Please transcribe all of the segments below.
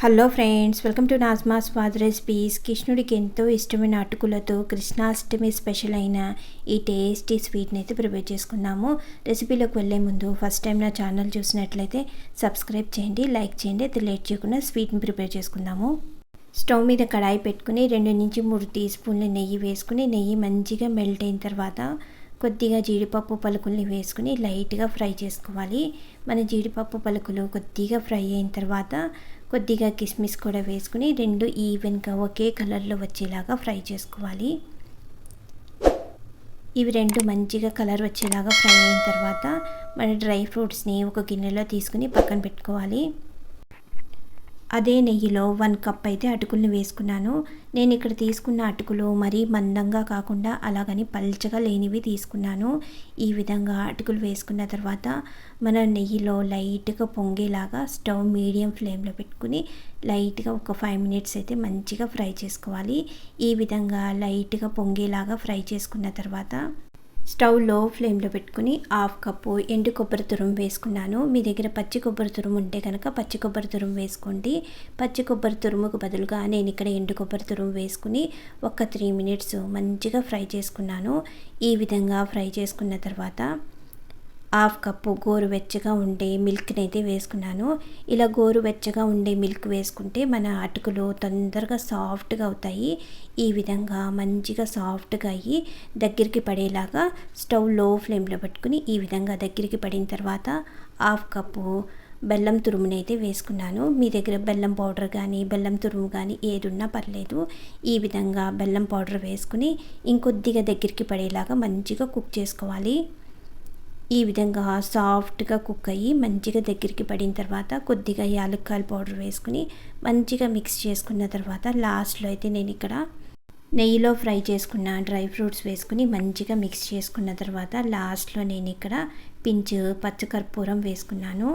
Hello friends, welcome to Nazma Swad recipes. కృష్ణుడికి ఎంతో ఇష్టమైన అటుకులతో కృష్ణాష్టమి స్పెషల్ అయిన ఈ టేస్టీ స్వీట్ని అయితే ప్రిపేర్ చేసుకుందాము. రెసిపీలోకి వెళ్ళే ముందు ఫస్ట్ టైం నా ఛానల్ చూసినట్లయితే సబ్స్క్రైబ్ చేయండి, లైక్ చేయండి. అయితే లేట్ చేయకుండా స్వీట్ని ప్రిపేర్ చేసుకుందాము. స్టవ్ మీద కడాయి పెట్టుకుని 2 నుంచి 3 టీ స్పూన్ల నెయ్యి వేసుకుని, నెయ్యి మంచిగా మెల్ట్ అయిన తర్వాత కొద్దిగా జీడిపప్పు పలుకుల్ని వేసుకుని లైట్గా ఫ్రై చేసుకోవాలి. మన జీడిపప్పు పలుకులు కొద్దిగా ఫ్రై అయిన తర్వాత కొద్దిగా కిస్మిస్ కూడా వేసుకుని 2 ఈవెన్గా ఒకే కలర్లో వచ్చేలాగా ఫ్రై చేసుకోవాలి. ఇవి 2 మంచిగా కలర్ వచ్చేలాగా ఫ్రై అయిన తర్వాత మన డ్రై ఫ్రూట్స్ని ఒక గిన్నెలో తీసుకుని పక్కన పెట్టుకోవాలి. అదే నెయ్యిలో 1 కప్ అయితే అటుకుల్ని వేసుకున్నాను. నేను ఇక్కడ తీసుకున్న అటుకులు మరీ మందంగా కాకుండా అలాగని పల్చగా లేనివి తీసుకున్నాను. ఈ విధంగా అటుకులు వేసుకున్న తర్వాత మన నెయ్యిలో లైట్గా పొంగేలాగా స్టవ్ మీడియం ఫ్లేమ్లో పెట్టుకుని లైట్గా ఒక 5 మినిట్స్ అయితే మంచిగా ఫ్రై చేసుకోవాలి. ఈ విధంగా లైట్గా పొంగేలాగా ఫ్రై చేసుకున్న తర్వాత స్టవ్ లో ఫ్లేమ్లో పెట్టుకుని 1/2 కప్పు ఎండు కొబ్బరి తురుము వేసుకున్నాను. మీ దగ్గర పచ్చి కొబ్బరి తురుము ఉంటే కనుక పచ్చి కొబ్బరి తురుము వేసుకోండి. పచ్చి కొబ్బరి తురుముకు బదులుగా నేను ఇక్కడ ఎండు కొబ్బరి తురుము వేసుకుని ఒక 3 మినిట్స్ మంచిగా ఫ్రై చేసుకున్నాను. ఈ విధంగా ఫ్రై చేసుకున్న తర్వాత 1/2 కప్పు గోరువెచ్చగా ఉండే మిల్క్ని అయితే వేసుకున్నాను. ఇలా గోరువెచ్చగా ఉండే మిల్క్ వేసుకుంటే మన అటుకులు తొందరగా సాఫ్ట్గా అవుతాయి. ఈ విధంగా మంచిగా సాఫ్ట్గా అయ్యి దగ్గరికి పడేలాగా స్టవ్ లో ఫ్లేమ్లో పెట్టుకుని ఈ విధంగా దగ్గరికి పడిన తర్వాత 1/2 కప్పు బెల్లం తురుముని అయితే వేసుకున్నాను. మీ దగ్గర బెల్లం పౌడర్ కానీ బెల్లం తురుము కానీ ఏది ఉన్నా పర్లేదు. ఈ విధంగా బెల్లం పౌడర్ వేసుకుని ఇంకొద్దిగా దగ్గరికి పడేలాగా మంచిగా కుక్ చేసుకోవాలి. ఈ విధంగా సాఫ్ట్గా కుక్ అయ్యి మంచిగా దగ్గరికి పడిన తర్వాత కొద్దిగా యాలక్కాయల పౌడర్ వేసుకుని మంచిగా మిక్స్ చేసుకున్న తర్వాత లాస్ట్లో అయితే నేను ఇక్కడ నెయ్యిలో ఫ్రై చేసుకున్న డ్రై ఫ్రూట్స్ వేసుకుని మంచిగా మిక్స్ చేసుకున్న తర్వాత లాస్ట్లో నేను ఇక్కడ పించ్ పచ్చకర్పూరం వేసుకున్నాను.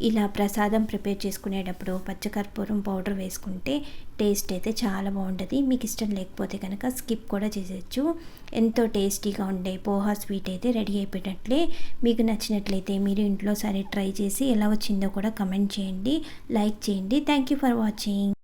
ఇలా ప్రసాదం ప్రిపేర్ చేసుకునేటప్పుడు పచ్చకర్పూరం పౌడర్ వేసుకుంటే టేస్ట్ అయితే చాలా బాగుంటుంది. మీకు ఇష్టం లేకపోతే కనుక స్కిప్ కూడా చేసేయచ్చు. ఎంతో టేస్టీగా ఉండే పోహా స్వీట్ అయితే రెడీ అయిపోయినట్లే. మీకు నచ్చినట్లయితే మీరు ఇంట్లో సరే ట్రై చేసి ఎలా వచ్చిందో కూడా కమెంట్ చేయండి, లైక్ చేయండి. Thank you for watching.